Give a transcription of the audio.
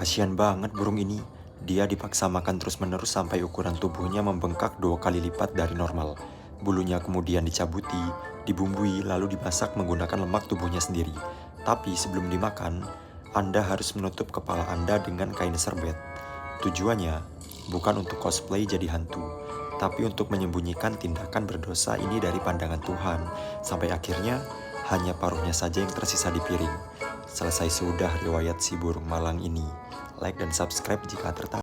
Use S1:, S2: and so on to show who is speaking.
S1: Kasian banget burung ini. Dia dipaksa makan terus-menerus sampai ukuran tubuhnya membengkak 2 kali lipat dari normal. Bulunya kemudian dicabuti, dibumbui, lalu dimasak menggunakan lemak tubuhnya sendiri. Tapi sebelum dimakan, Anda harus menutup kepala Anda dengan kain serbet. Tujuannya bukan untuk cosplay jadi hantu, tapi untuk menyembunyikan tindakan berdosa ini dari pandangan Tuhan, sampai akhirnya hanya paruhnya saja yang tersisa di piring. Selesai sudah riwayat si burung malang ini. Like dan subscribe jika tertarik.